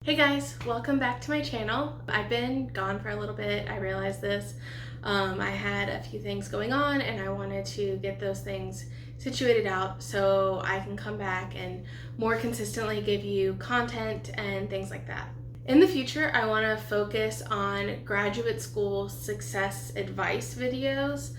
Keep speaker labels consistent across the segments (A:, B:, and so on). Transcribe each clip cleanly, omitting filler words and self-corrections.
A: Hey guys, welcome back to my channel. I've been gone for a little bit. I realized this. I had a few things going on and I wanted to get those things situated out so I can come back and more consistently give you content and things like that. In the future, I want to focus on graduate school success advice videos.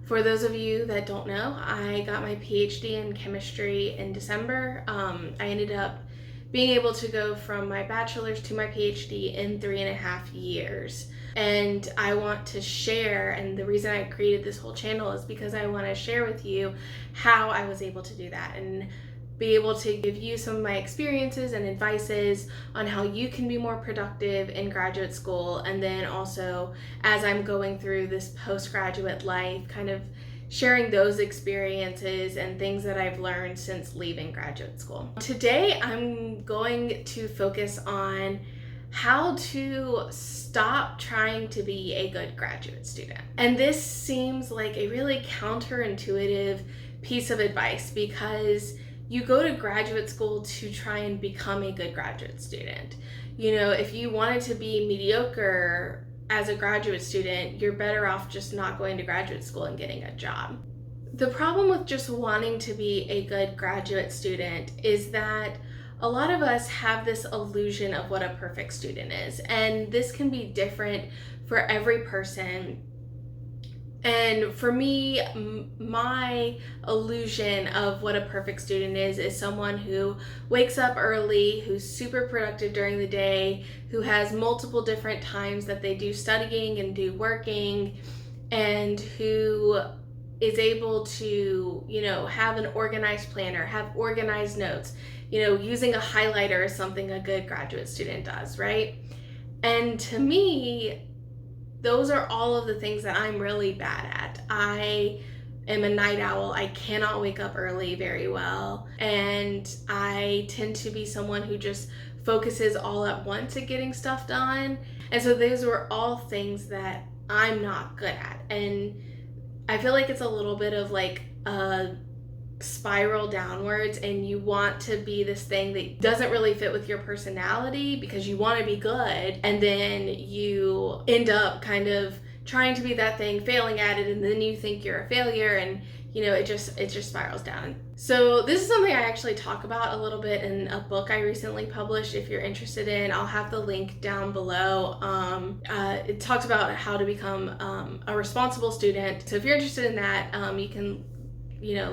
A: For those of you that don't know, I got my PhD in chemistry in December. I ended up being able to go from my bachelor's to my PhD in 3.5 years. And I want to share, and the reason I created this whole channel is because I want to share with you how I was able to do that and be able to give you some of my experiences and advices on how you can be more productive in graduate school. And then also, as I'm going through this postgraduate life, kind of sharing those experiences and things that I've learned since leaving graduate school. Today, I'm going to focus on how to stop trying to be a good graduate student. And this seems like a really counterintuitive piece of advice because you go to graduate school to try and become a good graduate student. You know, if you wanted to be mediocre as a graduate student, you're better off just not going to graduate school and getting a job. The problem with just wanting to be a good graduate student is that a lot of us have this illusion of what a perfect student is, and this can be different for every person. And for me, my illusion of what a perfect student is someone who wakes up early, who's super productive during the day, who has multiple different times that they do studying and do working, and who is able to, have an organized planner, have organized notes, using a highlighter is something a good graduate student does, right? And to me, those are all of the things that I'm really bad at. I am a night owl. I cannot wake up early very well. And I tend to be someone who just focuses all at once at getting stuff done. And so those were all things that I'm not good at. And I feel like it's a little bit of like a spiral downwards, and you want to be this thing that doesn't really fit with your personality because you want to be good, and then you end up kind of trying to be that thing, failing at it, and then you think you're a failure, and it just spirals down. So this is something I actually talk about a little bit in a book I recently published. If you're interested in, I'll have the link down below. It talks about how to become a responsible student. So if you're interested in that, you can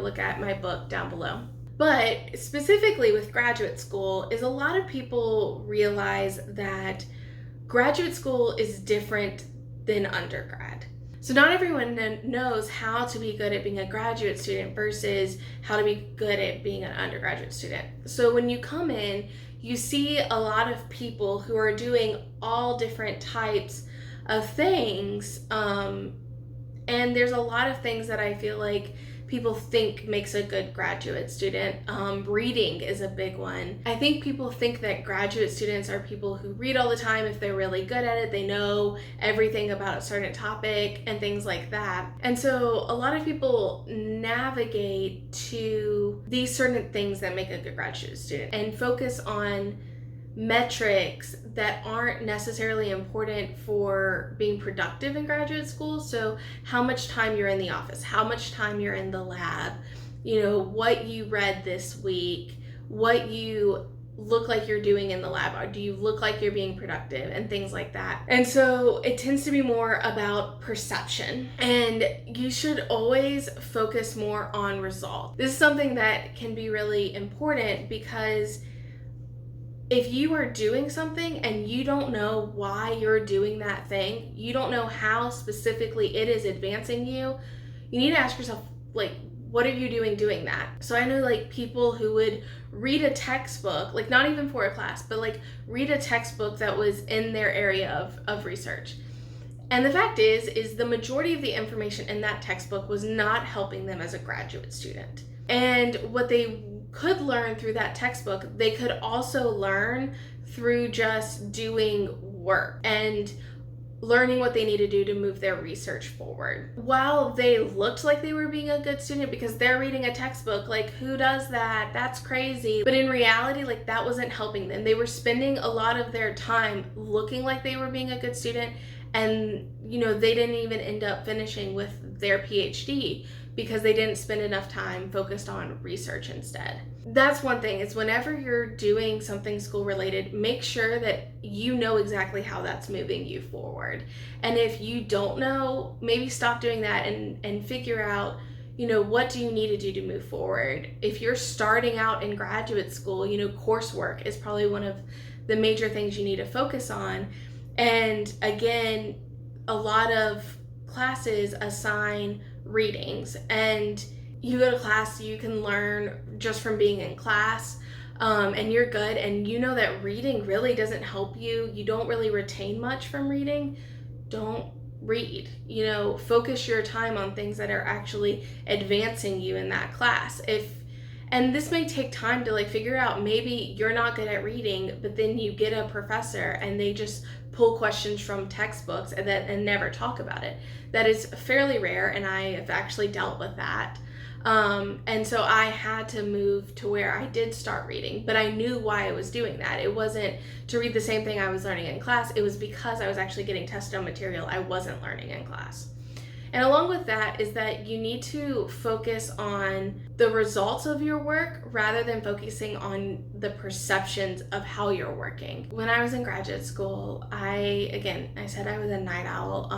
A: look at my book down below. But specifically with graduate school is a lot of people realize that graduate school is different than undergrad. So not everyone knows how to be good at being a graduate student versus how to be good at being an undergraduate student. So when you come in, you see a lot of people who are doing all different types of things. And there's a lot of things that I feel like people think makes a good graduate student. Reading is a big one. I think people think that graduate students are people who read all the time. If they're really good at it, they know everything about a certain topic and things like that. And so a lot of people navigate to these certain things that make a good graduate student and focus on metrics that aren't necessarily important for being productive in graduate school. So how much time you're in the office, how much time you're in the lab, what you read this week, what you look like you're doing in the lab, or do you look like you're being productive, and things like that. And so it tends to be more about perception, and you should always focus more on results. This is something that can be really important because if you are doing something and you don't know why you're doing that thing, you don't know how specifically it is advancing you, you need to ask yourself, what are you doing that? So I know people who would read a textbook, not even for a class, but read a textbook that was in their area of research. And the fact is the majority of the information in that textbook was not helping them as a graduate student. And what they could learn through that textbook, they could also learn through just doing work. And learning what they need to do to move their research forward. While they looked like they were being a good student because they're reading a textbook, like who does that? That's crazy. But in reality, like that wasn't helping them. They were spending a lot of their time looking like they were being a good student, and they didn't even end up finishing with their PhD because they didn't spend enough time focused on research instead. That's one thing, is whenever you're doing something school related, make sure that you know exactly how that's moving you forward. And if you don't know, maybe stop doing that and figure out, what do you need to do to move forward? If you're starting out in graduate school, coursework is probably one of the major things you need to focus on. And again, a lot of classes assign readings, and you go to class, you can learn just from being in class, and you're good, and that reading really doesn't help you. You don't really retain much from reading. Don't read. Focus your time on things that are actually advancing you in that class. And this may take time to figure out, maybe you're not good at reading, but then you get a professor and they just pull questions from textbooks and never talk about it. That is fairly rare, and I have actually dealt with that. And so I had to move to where I did start reading, but I knew why I was doing that. It wasn't to read the same thing I was learning in class. It was because I was actually getting tested on material I wasn't learning in class. And along with that is that you need to focus on the results of your work rather than focusing on the perceptions of how you're working. When I was in graduate school, I said I was a night owl.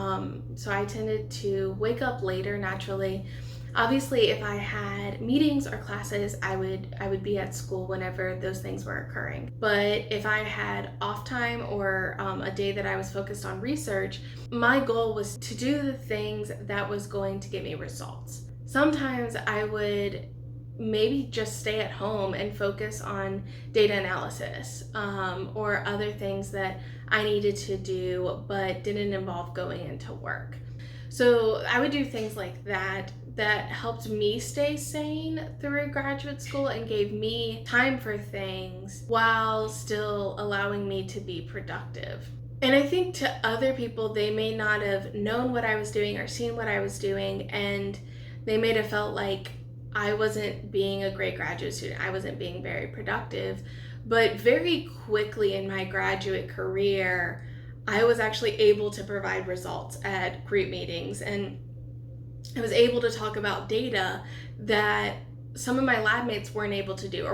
A: So I tended to wake up later naturally. Obviously, if I had meetings or classes, I would be at school whenever those things were occurring. But if I had off time or a day that I was focused on research, my goal was to do the things that was going to get me results. Sometimes I would maybe just stay at home and focus on data analysis or other things that I needed to do but didn't involve going into work. So I would do things like that helped me stay sane through graduate school and gave me time for things while still allowing me to be productive. And I think to other people, they may not have known what I was doing or seen what I was doing, and they may have felt like I wasn't being a great graduate student. I wasn't being very productive. But very quickly in my graduate career, I was actually able to provide results at group meetings, and I was able to talk about data that some of my lab mates weren't able to do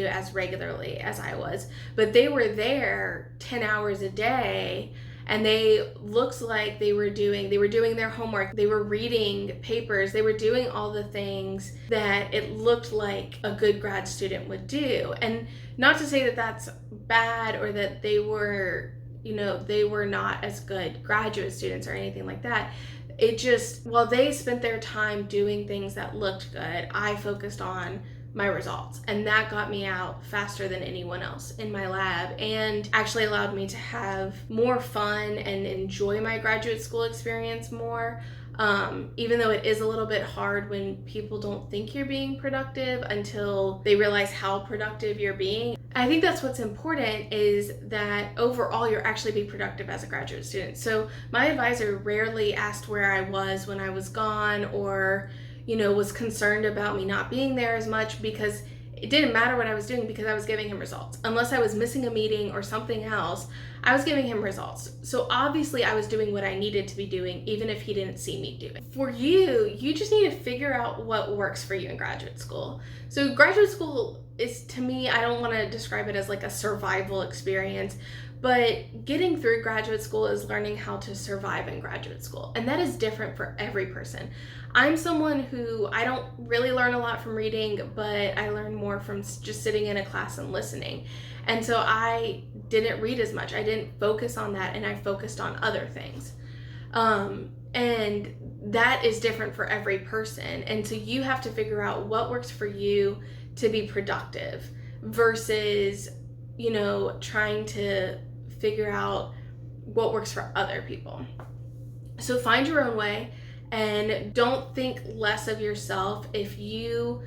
A: as regularly as I was. But they were there 10 hours a day, and they looked like they were doing their homework, they were reading papers, they were doing all the things that it looked like a good grad student would do. And not to say that that's bad or that they were not as good graduate students or anything like that. It just, while they spent their time doing things that looked good, I focused on my results, and that got me out faster than anyone else in my lab, and actually allowed me to have more fun and enjoy my graduate school experience more. Even though it is a little bit hard when people don't think you're being productive until they realize how productive you're being. I think that's what's important, is that overall you're actually being productive as a graduate student. So my advisor rarely asked where I was when I was gone, or was concerned about me not being there as much, because it didn't matter what I was doing, because I was giving him results. Unless I was missing a meeting or something else, I was giving him results. So obviously I was doing what I needed to be doing, even if he didn't see me doing. For you just need to figure out what works for you in graduate school. So graduate school is, to me, I don't want to describe it as like a survival experience, but getting through graduate school is learning how to survive in graduate school. And that is different for every person. I'm someone who, I don't really learn a lot from reading, but I learn more from just sitting in a class and listening. And so I didn't read as much. I didn't focus on that, and I focused on other things. And that is different for every person. And so you have to figure out what works for you to be productive versus, trying to figure out what works for other people. So find your own way, and don't think less of yourself if you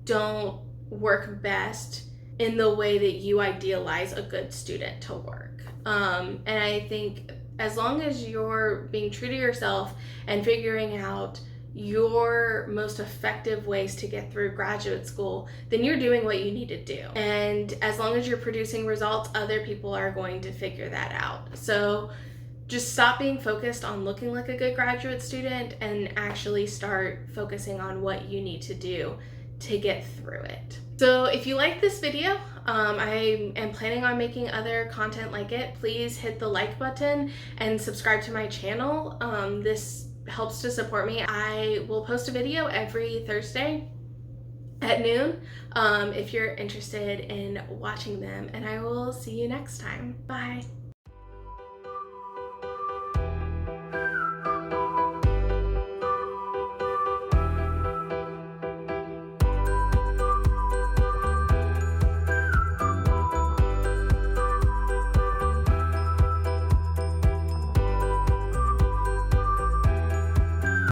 A: don't work best in the way that you idealize a good student to work. And I think As long as you're being true to yourself and figuring out your most effective ways to get through graduate school, then you're doing what you need to do. And as long as you're producing results, other people are going to figure that out. So just stop being focused on looking like a good graduate student and actually start focusing on what you need to do to get through it. So if you like this video, I am planning on making other content like it. Please hit the like button and subscribe to my channel. This helps to support me. I will post a video every Thursday at noon if you're interested in watching them, and I will see you next time. Bye.